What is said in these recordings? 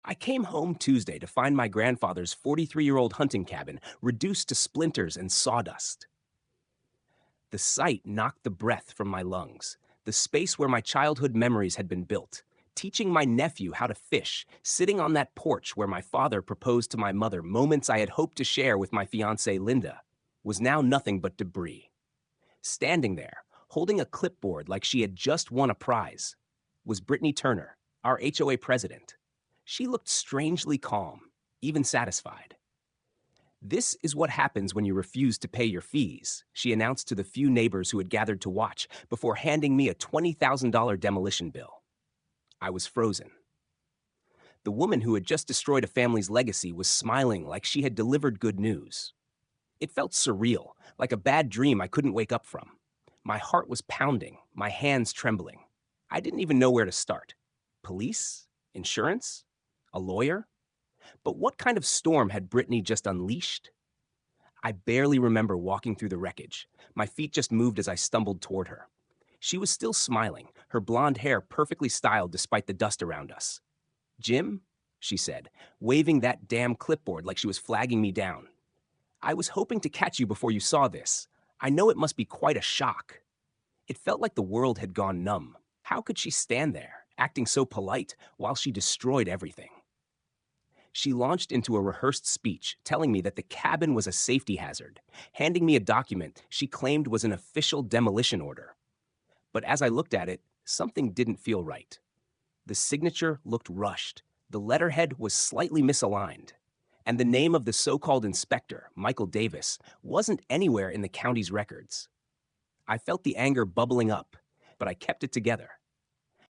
I came home Tuesday to find my grandfather's 43-year-old hunting cabin reduced to splinters and sawdust. The sight knocked the breath from my lungs, the space where my childhood memories had been built, teaching my nephew how to fish, sitting on that porch where my father proposed to my mother moments I had hoped to share with my fiancée Linda, was now nothing but debris. Standing there, holding a clipboard like she had just won a prize, was Brittany Turner, our HOA president. She looked strangely calm, even satisfied. "This is what happens when you refuse to pay your fees," she announced to the few neighbors who had gathered to watch before handing me a $20,000 demolition bill. I was frozen. The woman who had just destroyed a family's legacy was smiling like she had delivered good news. It felt surreal, like a bad dream I couldn't wake up from. My heart was pounding, my hands trembling. I didn't even know where to start. Police? Insurance? A lawyer? But what kind of storm had Brittany just unleashed? I barely remember walking through the wreckage. My feet just moved as I stumbled toward her. She was still smiling, her blonde hair perfectly styled despite the dust around us. "Jim?" she said, waving that damn clipboard like she was flagging me down. "I was hoping to catch you before you saw this. I know it must be quite a shock." It felt like the world had gone numb. How could she stand there, acting so polite, while she destroyed everything? She launched into a rehearsed speech, telling me that the cabin was a safety hazard, handing me a document she claimed was an official demolition order. But as I looked at it, something didn't feel right. The signature looked rushed, the letterhead was slightly misaligned, and the name of the so-called inspector, Michael Davis, wasn't anywhere in the county's records. I felt the anger bubbling up, but I kept it together.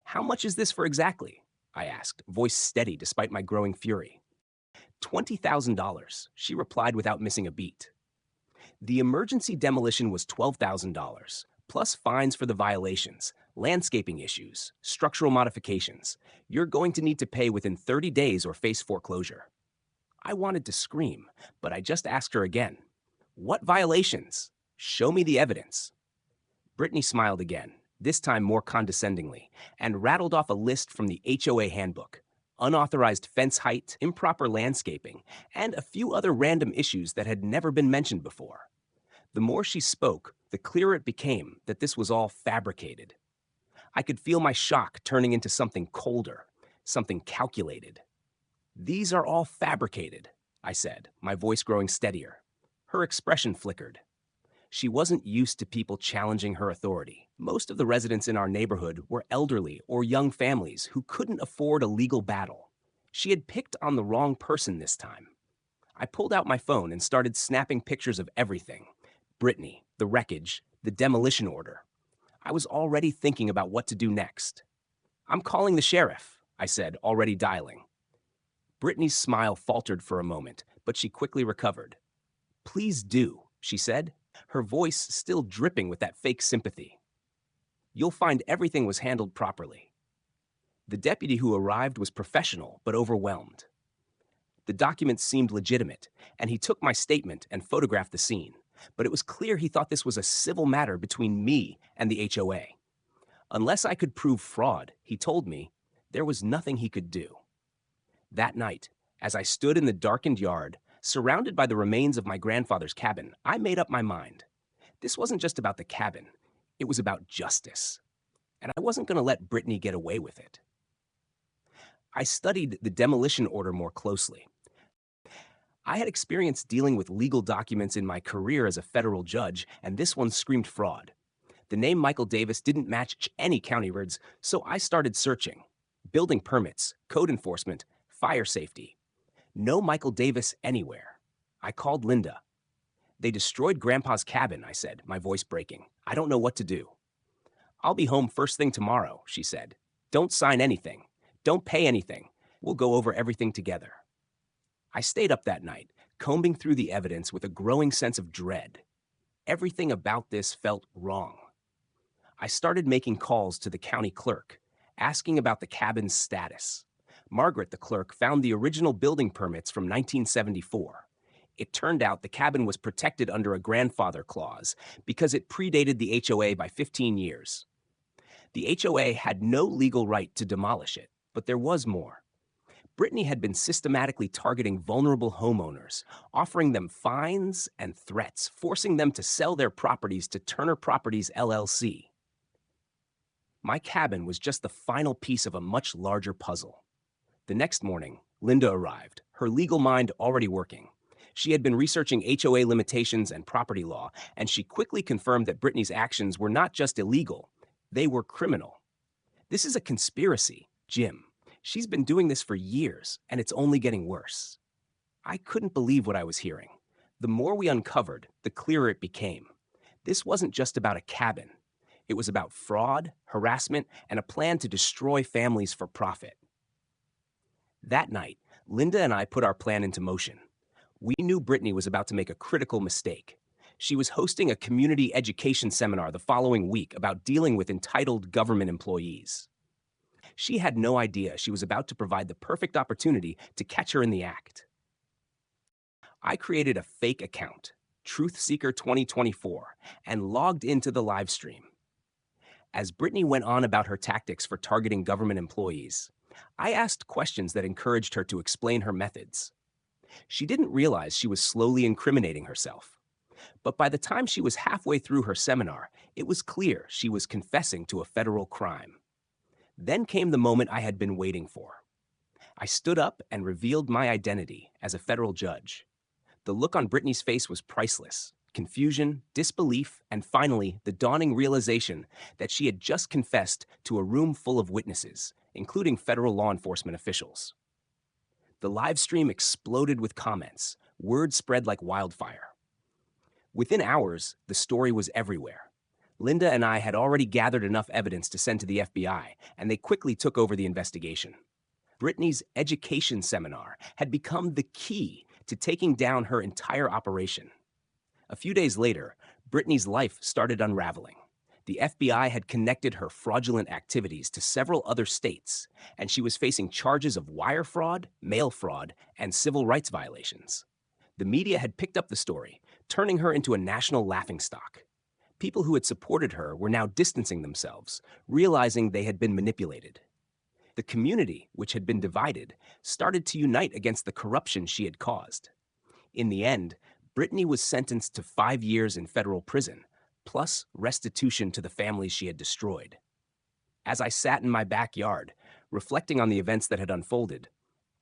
"How much is this for exactly?" I asked, voice steady despite my growing fury. $20,000, she replied without missing a beat. The emergency demolition was $12,000, plus fines for the violations, landscaping issues, structural modifications. You're going to need to pay within 30 days or face foreclosure. I wanted to scream, but I just asked her again. "What violations? Show me the evidence." Brittany smiled again, this time more condescendingly, and rattled off a list from the HOA handbook. Unauthorized fence height, improper landscaping, and a few other random issues that had never been mentioned before. The more she spoke, the clearer it became that this was all fabricated. I could feel my shock turning into something colder, something calculated. "These are all fabricated," I said, my voice growing steadier. Her expression flickered. She wasn't used to people challenging her authority. Most of the residents in our neighborhood were elderly or young families who couldn't afford a legal battle. She had picked on the wrong person this time. I pulled out my phone and started snapping pictures of everything. Brittany, the wreckage, the demolition order. I was already thinking about what to do next. "I'm calling the sheriff," I said, already dialing. Brittany's smile faltered for a moment, but she quickly recovered. "Please do," she said, her voice still dripping with that fake sympathy. "You'll find everything was handled properly." The deputy who arrived was professional but overwhelmed. The documents seemed legitimate, and he took my statement and photographed the scene, but it was clear he thought this was a civil matter between me and the HOA. Unless I could prove fraud, he told me, there was nothing he could do. That night, as I stood in the darkened yard, surrounded by the remains of my grandfather's cabin, I made up my mind. This wasn't just about the cabin. It was about justice. And I wasn't going to let Brittany get away with it. I studied the demolition order more closely. I had experience dealing with legal documents in my career as a federal judge, and this one screamed fraud. The name Michael Davis didn't match any county records, so I started searching. Building permits, code enforcement, fire safety. No Michael Davis anywhere. I called Linda. "They destroyed Grandpa's cabin," I said, my voice breaking. "I don't know what to do." "I'll be home first thing tomorrow," she said. "Don't sign anything. Don't pay anything. We'll go over everything together." I stayed up that night, combing through the evidence with a growing sense of dread. Everything about this felt wrong. I started making calls to the county clerk, asking about the cabin's status. Margaret, the clerk, found the original building permits from 1974. It turned out the cabin was protected under a grandfather clause because it predated the HOA by 15 years. The HOA had no legal right to demolish it, but there was more. Brittany had been systematically targeting vulnerable homeowners, offering them fines and threats, forcing them to sell their properties to Turner Properties LLC. My cabin was just the final piece of a much larger puzzle. The next morning, Linda arrived, her legal mind already working. She had been researching HOA limitations and property law, and she quickly confirmed that Brittany's actions were not just illegal, they were criminal. This is a conspiracy, Jim. She's been doing this for years, and it's only getting worse. I couldn't believe what I was hearing. The more we uncovered, the clearer it became. This wasn't just about a cabin. It was about fraud, harassment, and a plan to destroy families for profit. That night, Linda and I put our plan into motion. We knew Brittany was about to make a critical mistake. She was hosting a community education seminar the following week about dealing with entitled government employees. She had no idea she was about to provide the perfect opportunity to catch her in the act. I created a fake account, TruthSeeker 2024, and logged into the live stream. As Brittany went on about her tactics for targeting government employees, I asked questions that encouraged her to explain her methods. She didn't realize she was slowly incriminating herself. But by the time she was halfway through her seminar, it was clear she was confessing to a federal crime. Then came the moment I had been waiting for. I stood up and revealed my identity as a federal judge. The look on Brittany's face was priceless. Confusion, disbelief, and finally, the dawning realization that she had just confessed to a room full of witnesses, including federal law enforcement officials. The live stream exploded with comments. Word spread like wildfire. Within hours, the story was everywhere. Linda and I had already gathered enough evidence to send to the FBI, and they quickly took over the investigation. Brittany's education seminar had become the key to taking down her entire operation. A few days later, Brittany's life started unraveling. The FBI had connected her fraudulent activities to several other states, and she was facing charges of wire fraud, mail fraud, and civil rights violations. The media had picked up the story, turning her into a national laughingstock. People who had supported her were now distancing themselves, realizing they had been manipulated. The community, which had been divided, started to unite against the corruption she had caused. In the end, Brittany was sentenced to 5 years in federal prison, plus restitution to the families she had destroyed. As I sat in my backyard, reflecting on the events that had unfolded,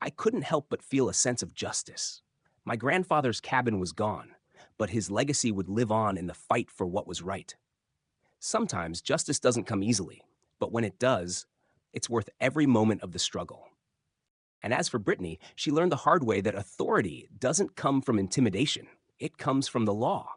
I couldn't help but feel a sense of justice. My grandfather's cabin was gone, but his legacy would live on in the fight for what was right. Sometimes justice doesn't come easily, but when it does, it's worth every moment of the struggle. And as for Brittany, she learned the hard way that authority doesn't come from intimidation. It comes from the law.